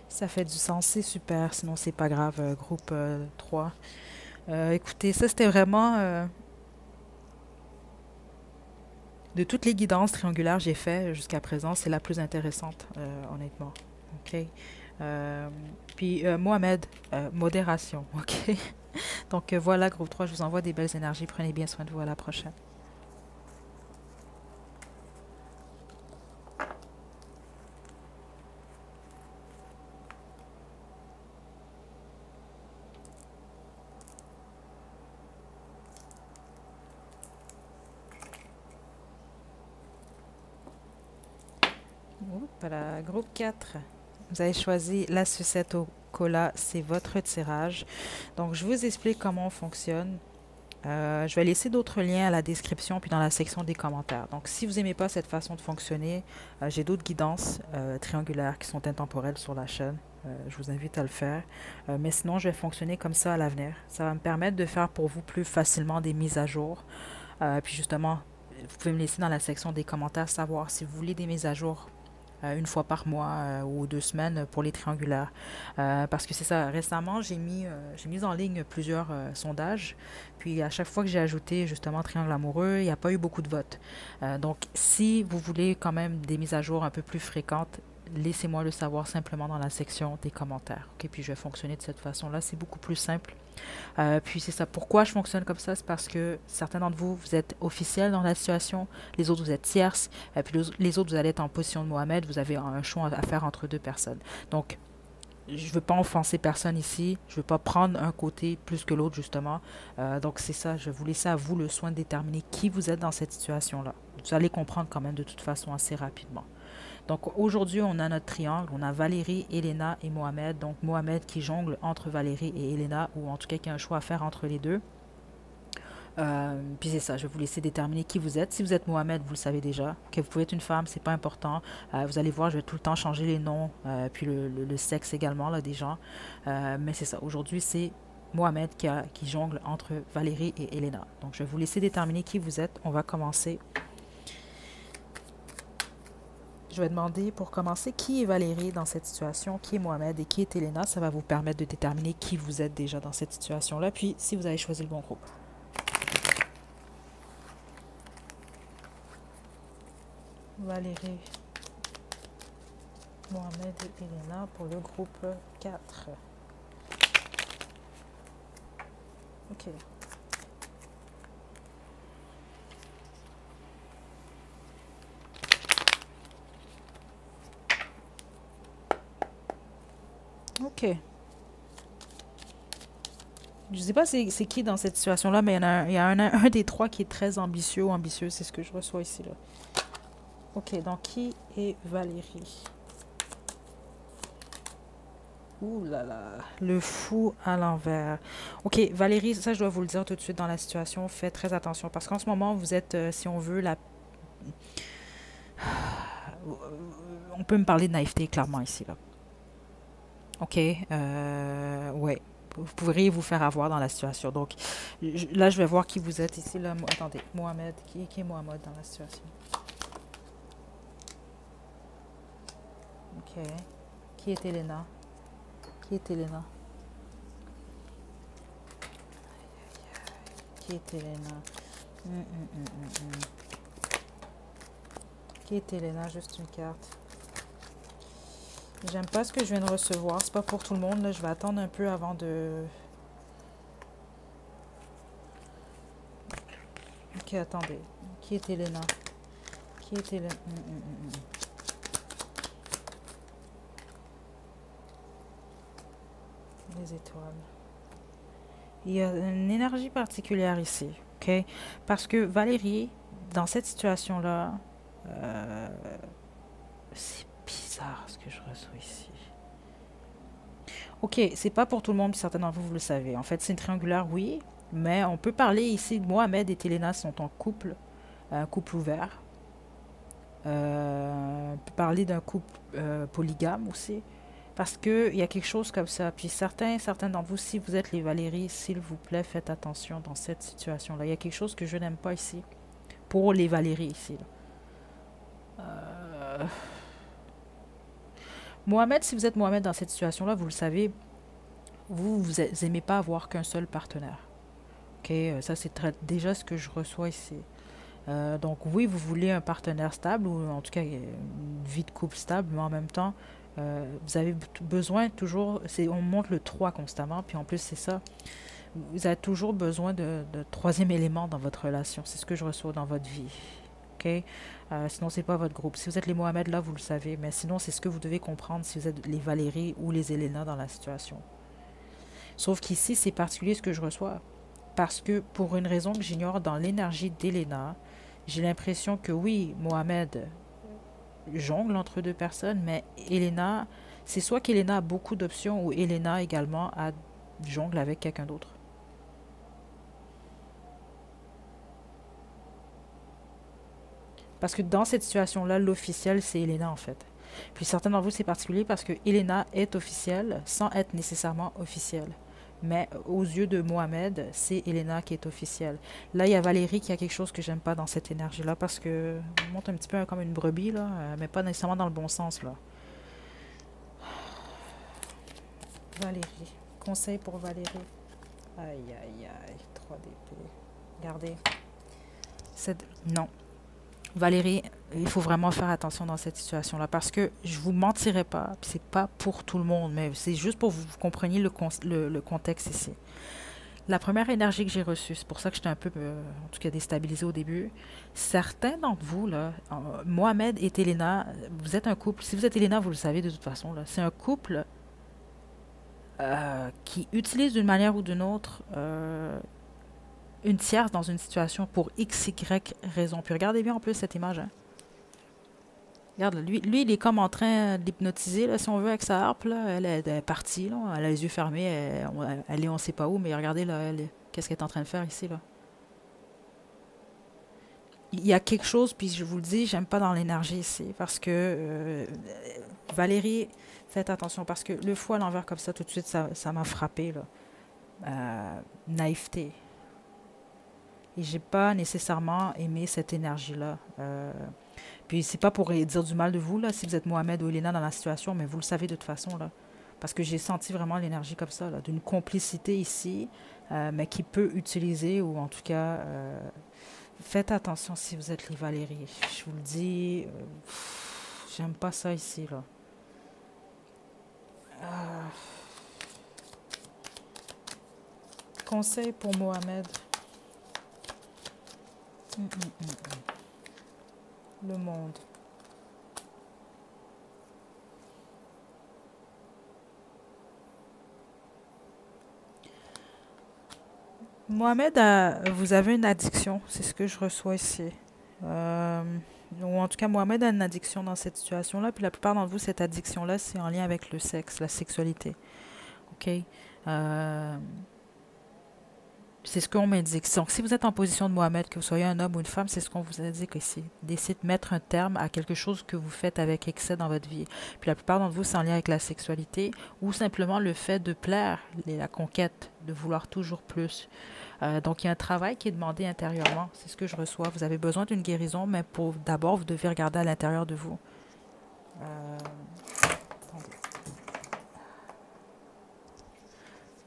Si ça fait du sens, c'est super, sinon c'est pas grave, groupe 3. Écoutez, ça c'était vraiment de toutes les guidances triangulaires que j'ai fait jusqu'à présent, c'est la plus intéressante, honnêtement. OK? Euh, Mohamed, modération. OK? Voilà, groupe 3, je vous envoie des belles énergies. Prenez bien soin de vous. À la prochaine. Voilà, groupe 4. Vous avez choisi la sucette au cola, c'est votre tirage. Donc, je vous explique comment on fonctionne. Je vais laisser d'autres liens à la description puis dans la section des commentaires. Donc, si vous n'aimez pas cette façon de fonctionner, j'ai d'autres guidances triangulaires qui sont intemporelles sur la chaîne. Je vous invite à le faire. Mais sinon, je vais fonctionner comme ça à l'avenir. Ça va me permettre de faire pour vous plus facilement des mises à jour. Puis justement, vous pouvez me laisser dans la section des commentaires savoir si vous voulez des mises à jour une fois par mois ou 2 semaines pour les triangulaires. Parce que c'est ça, récemment, j'ai mis en ligne plusieurs sondages. Puis à chaque fois que j'ai ajouté justement triangle amoureux, il n'y a pas eu beaucoup de votes. Donc si vous voulez quand même des mises à jour un peu plus fréquentes, laissez-moi le savoir simplement dans la section des commentaires. Ok, puis je vais fonctionner de cette façon-là. C'est beaucoup plus simple. Puis c'est ça. Pourquoi je fonctionne comme ça? C'est parce que certains d'entre vous, vous êtes officiels dans la situation. Les autres, vous êtes tierces. Puis les autres, vous allez être en position de Mohamed. Vous avez un choix à faire entre deux personnes. Donc, je ne veux pas offenser personne ici. Je ne veux pas prendre un côté plus que l'autre, justement. Donc, c'est ça. Je vais vous laisser à vous le soin de déterminer qui vous êtes dans cette situation-là. Vous allez comprendre quand même de toute façon assez rapidement. Donc aujourd'hui, on a notre triangle. On a Valérie, Elena et Mohamed. Donc Mohamed qui jongle entre Valérie et Elena, ou en tout cas qui a un choix à faire entre les deux. Puis c'est ça, je vais vous laisser déterminer qui vous êtes. Si vous êtes Mohamed, vous le savez déjà. Que vous pouvez être une femme, c'est pas important. Vous allez voir, je vais tout le temps changer les noms, puis le sexe également là, des gens. Mais c'est ça, aujourd'hui c'est Mohamed qui jongle entre Valérie et Elena. Donc je vais vous laisser déterminer qui vous êtes. On va commencer. Je vais demander pour commencer qui est Valérie dans cette situation, qui est Mohamed et qui est Elena. Ça va vous permettre de déterminer qui vous êtes déjà dans cette situation-là, puis si vous avez choisi le bon groupe. Valérie, Mohamed et Elena pour le groupe 4. Ok. Ok. Je sais pas c'est qui dans cette situation-là, mais il y a un des trois qui est très ambitieux ou ambitieuse, c'est ce que je reçois ici, là. Ok, donc qui est Valérie? Ouh là là, le fou à l'envers. Ok, Valérie, ça je dois vous le dire tout de suite dans la situation, faites très attention parce qu'en ce moment vous êtes, si on veut, on peut me parler de naïveté clairement ici là. Ok, ouais, vous pourriez vous faire avoir dans la situation. Donc là je vais voir qui vous êtes ici là. Attendez, Mohamed, qui est Mohamed dans la situation? Ok, qui est Elena? Qui est Elena? Qui est Elena? Qui est Elena? Juste une carte. J'aime pas ce que je viens de recevoir. C'est pas pour tout le monde. Là. Je vais attendre un peu avant de... Ok, attendez. Qui est Elena? Qui est Elena? Les étoiles. Il y a une énergie particulière ici, ok? Parce que Valérie, dans cette situation-là, euh, c'est bizarre ce que je reçois ici. Ok, c'est pas pour tout le monde, puis certains d'entre vous, vous le savez. En fait, c'est une triangulaire, oui, mais on peut parler ici, Mohamed et Telena sont en couple, un couple ouvert. On peut parler d'un couple polygame aussi. Parce qu'il y a quelque chose comme ça. Puis certains d'entre vous, si vous êtes les Valérie, s'il vous plaît, faites attention dans cette situation-là. Il y a quelque chose que je n'aime pas ici. Pour les Valérie ici. Là. Mohamed, si vous êtes Mohamed dans cette situation-là, vous le savez, vous aimez pas avoir qu'un seul partenaire. Ok, ça c'est déjà ce que je reçois ici. Donc oui, vous voulez un partenaire stable ou en tout cas une vie de couple stable, mais en même temps, vous avez besoin toujours, on monte le 3 constamment, puis en plus c'est ça, vous avez toujours besoin de troisième élément dans votre relation. C'est ce que je reçois dans votre vie. Ok? Sinon, c'est pas votre groupe. Si vous êtes les Mohamed, là, vous le savez, mais sinon, c'est ce que vous devez comprendre si vous êtes les Valérie ou les Elena dans la situation. Sauf qu'ici, c'est particulier ce que je reçois. Parce que pour une raison que j'ignore dans l'énergie d'Elena, j'ai l'impression que oui, Mohamed jongle entre deux personnes, mais Elena, c'est soit qu'Elena a beaucoup d'options ou Elena également a jongle avec quelqu'un d'autre. Parce que dans cette situation-là, l'officiel, c'est Elena en fait. Puis certains d'entre vous, c'est particulier parce que Elena est officielle sans être nécessairement officielle. Mais aux yeux de Mohamed, c'est Elena qui est officielle. Là, il y a Valérie qui a quelque chose que j'aime pas dans cette énergie-là parce que on monte un petit peu comme une brebis, là, mais pas nécessairement dans le bon sens. Là. Valérie. Conseil pour Valérie. Aïe, aïe, aïe. 3 d'épée. Regardez. Non. Valérie, il faut vraiment faire attention dans cette situation-là parce que je vous mentirai pas, puis c'est pas pour tout le monde, mais c'est juste pour que vous compreniez le contexte ici. La première énergie que j'ai reçue, c'est pour ça que j'étais un peu, en tout cas, déstabilisée au début. Certains d'entre vous, là, Mohamed et Elena, vous êtes un couple. Si vous êtes Elena, vous le savez de toute façon, là. C'est un couple qui utilise d'une manière ou d'une autre une tierce dans une situation pour X, Y raison. Puis regardez bien en plus cette image. Hein. Regarde, là, lui, il est comme en train d'hypnotiser, là, si on veut, avec sa harpe. Là. Elle est partie, là. Elle a les yeux fermés. Elle est on sait pas où, mais regardez, là, qu'est-ce qu'elle est en train de faire ici, là. Il y a quelque chose, puis je vous le dis, j'aime pas dans l'énergie ici, parce que Valérie, faites attention, parce que le fou à l'envers comme ça, tout de suite, ça m'a frappé, là. Naïveté. Et j'ai pas nécessairement aimé cette énergie-là. Puis c'est pas pour dire du mal de vous, là, si vous êtes Mohamed ou Elena dans la situation, mais vous le savez de toute façon, là. Parce que j'ai senti vraiment l'énergie comme ça, là, d'une complicité ici, mais qui peut utiliser, ou en tout cas, faites attention si vous êtes les Valérie. Je vous le dis, j'aime pas ça ici, là. Conseil pour Mohamed. Le monde. Mohamed, vous avez une addiction, c'est ce que je reçois ici. Euh, ou en tout cas, Mohamed a une addiction dans cette situation-là, puis la plupart d'entre vous, cette addiction-là, c'est en lien avec le sexe, la sexualité. OK? Euh, c'est ce qu'on m'indique. Donc, si vous êtes en position de Mohamed, que vous soyez un homme ou une femme, c'est ce qu'on vous indique ici. D'essayer de mettre un terme à quelque chose que vous faites avec excès dans votre vie. Puis la plupart d'entre vous, c'est en lien avec la sexualité ou simplement le fait de plaire, la conquête, de vouloir toujours plus. Donc, il y a un travail qui est demandé intérieurement. C'est ce que je reçois. Vous avez besoin d'une guérison, mais pour d'abord, vous devez regarder à l'intérieur de vous. Euh, attendez.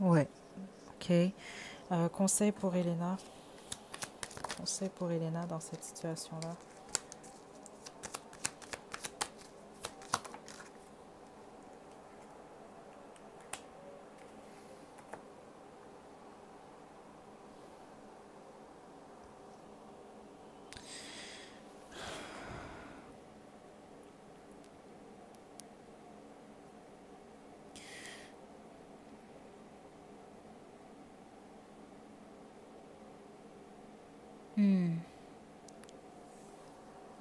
Ouais, ok. Conseil pour Elena. Conseil pour Elena dans cette situation-là.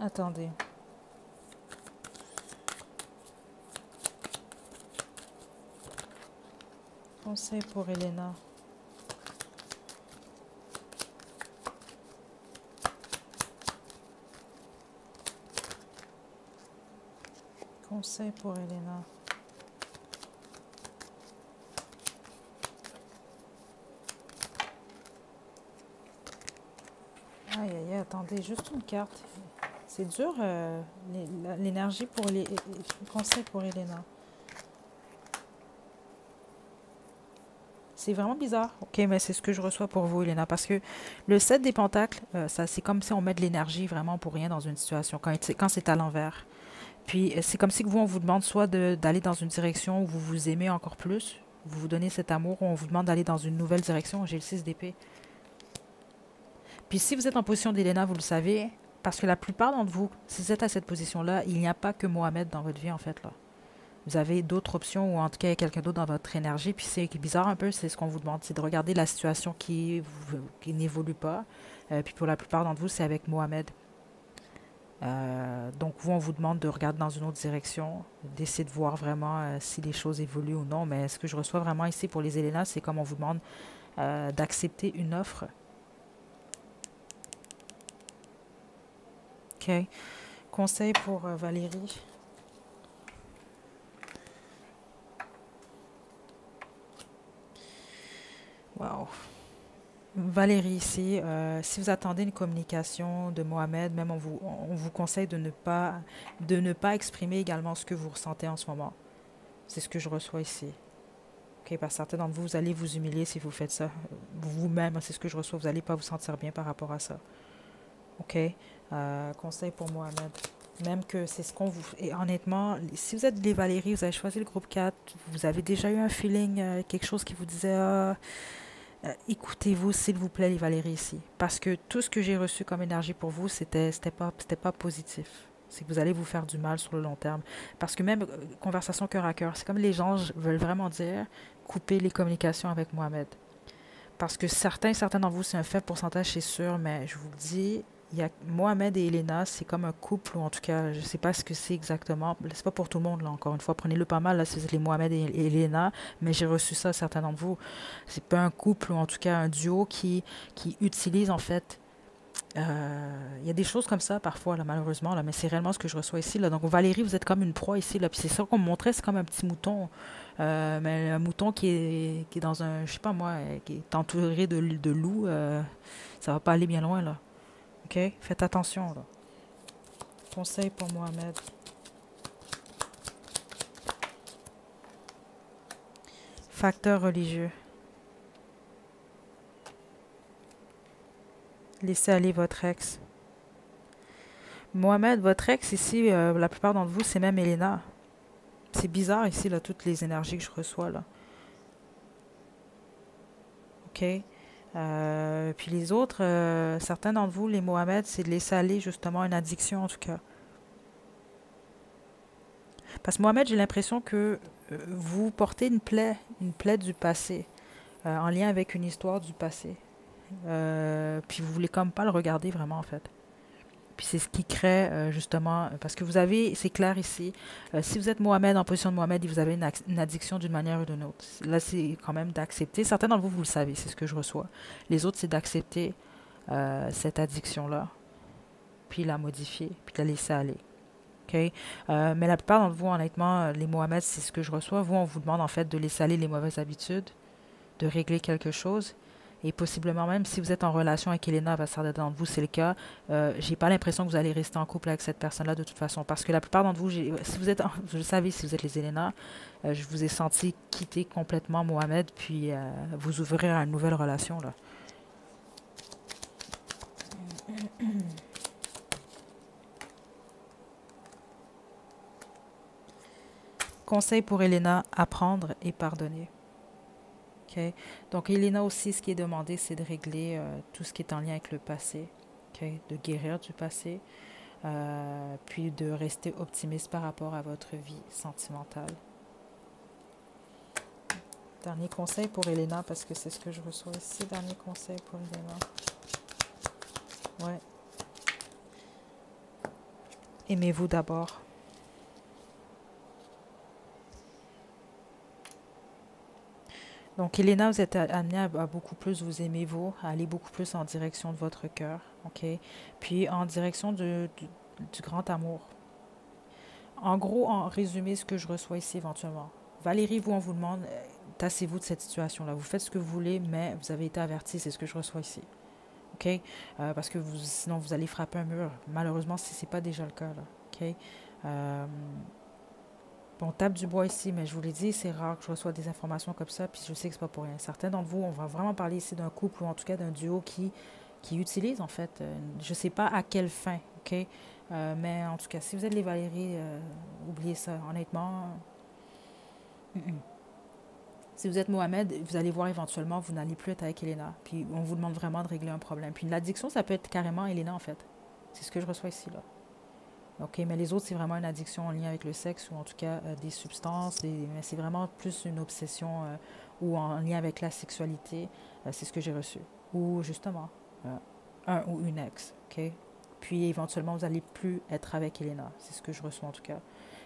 Attendez. Conseil pour Elena. Conseil pour Elena. Aïe, aïe, attendez, juste une carte. C'est dur, l'énergie pour les conseils pour Elena. C'est vraiment bizarre. Ok, mais c'est ce que je reçois pour vous, Elena. Parce que le 7 des pentacles, ça, c'est comme si on met de l'énergie vraiment pour rien dans une situation, quand c'est à l'envers. Puis c'est comme si vous, on vous demande soit d'aller dans une direction où vous vous aimez encore plus, vous vous donnez cet amour, ou on vous demande d'aller dans une nouvelle direction. J'ai le 6 d'épée. Puis si vous êtes en position d'Elena, vous le savez, parce que la plupart d'entre vous, si vous êtes à cette position-là, il n'y a pas que Mohamed dans votre vie, en fait, là. Vous avez d'autres options, ou en tout cas, quelqu'un d'autre dans votre énergie. Puis c'est bizarre un peu, c'est ce qu'on vous demande, c'est de regarder la situation qui n'évolue pas. Puis pour la plupart d'entre vous, c'est avec Mohamed. Donc vous, on vous demande de regarder dans une autre direction, d'essayer de voir vraiment si les choses évoluent ou non. Mais ce que je reçois vraiment ici pour les Elena, c'est comme on vous demande d'accepter une offre. OK. Conseil pour Valérie. Wow. Valérie ici, si vous attendez une communication de Mohamed, même on vous conseille de ne pas exprimer également ce que vous ressentez en ce moment. C'est ce que je reçois ici. OK, parce que certains d'entre vous, vous allez vous humilier si vous faites ça. Vous-même, c'est ce que je reçois, vous n'allez pas vous sentir bien par rapport à ça. OK. Conseil pour Mohamed. Même que c'est ce qu'on vous... Et honnêtement, si vous êtes des Valérie, vous avez choisi le groupe 4, vous avez déjà eu un feeling, quelque chose qui vous disait... écoutez-vous, s'il vous plaît, les Valérie ici. Parce que tout ce que j'ai reçu comme énergie pour vous, c'était pas positif. C'est que vous allez vous faire du mal sur le long terme. Parce que même conversation cœur à cœur, c'est comme les gens veulent vraiment dire, couper les communications avec Mohamed. Parce que certains d'entre vous, c'est un faible pourcentage, c'est sûr, mais je vous le dis, il y a Mohamed et Elena, c'est comme un couple, ou en tout cas, je ne sais pas ce que c'est exactement. C'est pas pour tout le monde, là, encore une fois. Prenez-le pas mal, là, si vous êtes les Mohamed et Elena, mais j'ai reçu ça, certains d'entre vous. C'est pas un couple, ou en tout cas un duo qui utilise, en fait. Il y a des choses comme ça, parfois, là, malheureusement, là, mais c'est réellement ce que je reçois ici, là. Donc, Valérie, vous êtes comme une proie ici, là, puis c'est ça qu'on me montrait, c'est comme un petit mouton. Mais un mouton qui est dans un, je sais pas moi, qui est entouré de loups, ça va pas aller bien loin, là. OK? Faites attention, là. Conseil pour Mohamed. Facteur religieux. Laissez aller votre ex. Mohamed, votre ex ici, la plupart d'entre vous, c'est même Elena. C'est bizarre ici, là, toutes les énergies que je reçois, là. OK? Puis les autres, certains d'entre vous, les Mohamed, c'est de laisser aller justement une addiction, en tout cas. Parce que Mohamed, j'ai l'impression que vous portez une plaie du passé, en lien avec une histoire du passé. Puis vous voulez comme pas le regarder vraiment, en fait. Puis c'est ce qui crée justement, parce que vous avez, c'est clair ici, si vous êtes Mohamed, en position de Mohamed, et vous avez une addiction d'une manière ou d'une autre. Là, c'est quand même d'accepter. Certains d'entre vous, vous le savez, c'est ce que je reçois. Les autres, c'est d'accepter cette addiction-là, puis la modifier, puis la laisser aller. OK? Mais la plupart d'entre vous, honnêtement, les Mohamed, c'est ce que je reçois. Vous, on vous demande en fait de laisser aller les mauvaises habitudes, de régler quelque chose. Et possiblement même, si vous êtes en relation avec Elena, parce que certains d'entre vous, c'est le cas, j'ai pas l'impression que vous allez rester en couple avec cette personne-là de toute façon. Parce que la plupart d'entre vous, si vous êtes, vous le savez, si vous êtes les Elena, je vous ai senti quitter complètement Mohamed, puis vous ouvrir à une nouvelle relation, là. Conseil pour Elena, apprendre et pardonner. OK? Donc, Elena aussi, ce qui est demandé, c'est de régler tout ce qui est en lien avec le passé, OK? De guérir du passé, puis de rester optimiste par rapport à votre vie sentimentale. Dernier conseil pour Elena, parce que c'est ce que je reçois ici. Dernier conseil pour Elena. Ouais. Aimez-vous d'abord. Donc, Elena, vous êtes amenée à beaucoup plus vous aimer, vous, à aller beaucoup plus en direction de votre cœur, OK? Puis en direction du grand amour. En gros, en résumé, ce que je reçois ici éventuellement. Valérie, vous, on vous demande, tassez-vous de cette situation-là. Vous faites ce que vous voulez, mais vous avez été averti, c'est ce que je reçois ici. OK? Parce que sinon, vous allez frapper un mur. Malheureusement, si ce n'est pas déjà le cas, là. OK? Euh, on tape du bois ici, mais je vous l'ai dit, c'est rare que je reçois des informations comme ça, puis je sais que c'est pas pour rien. Certains d'entre vous, on va vraiment parler ici d'un couple ou en tout cas d'un duo qui utilise en fait, je sais pas à quelle fin, ok? Mais en tout cas, si vous êtes les Valérie, oubliez ça, honnêtement. Si vous êtes Mohamed, vous allez voir éventuellement, vous n'allez plus être avec Elena. Puis on vous demande vraiment de régler un problème. Puis l'addiction, ça peut être carrément Elena en fait. C'est ce que je reçois ici là. OK, mais les autres, c'est vraiment une addiction en lien avec le sexe ou en tout cas des substances, mais c'est vraiment plus une obsession ou en lien avec la sexualité. C'est ce que j'ai reçu. Ou justement, un ou une ex. OK? Puis éventuellement, vous n'allez plus être avec Elena. C'est ce que je reçois en tout cas.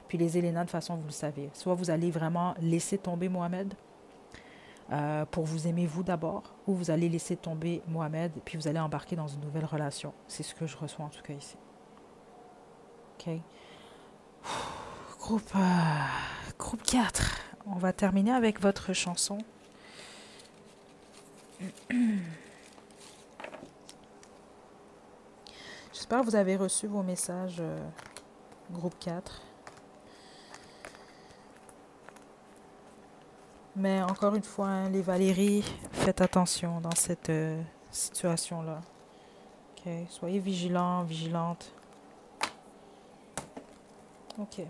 Puis les Elena, de toute façon, vous le savez. Soit vous allez vraiment laisser tomber Mohamed pour vous aimer vous d'abord, ou vous allez laisser tomber Mohamed puis vous allez embarquer dans une nouvelle relation. C'est ce que je reçois en tout cas ici. OK? Groupe, groupe 4. On va terminer avec votre chanson. J'espère que vous avez reçu vos messages, groupe 4. Mais encore une fois, hein, les Valérie, faites attention dans cette situation-là. OK? Soyez vigilants, vigilantes. OK.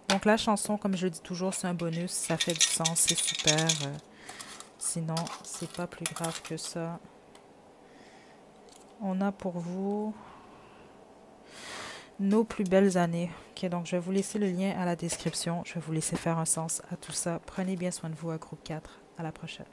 Donc la chanson, comme je le dis toujours, c'est un bonus. Ça fait du sens, c'est super. Sinon, c'est pas plus grave que ça. On a pour vous nos plus belles années. Ok, donc je vais vous laisser le lien à la description. Je vais vous laisser faire un sens à tout ça. Prenez bien soin de vous à groupe 4. À la prochaine.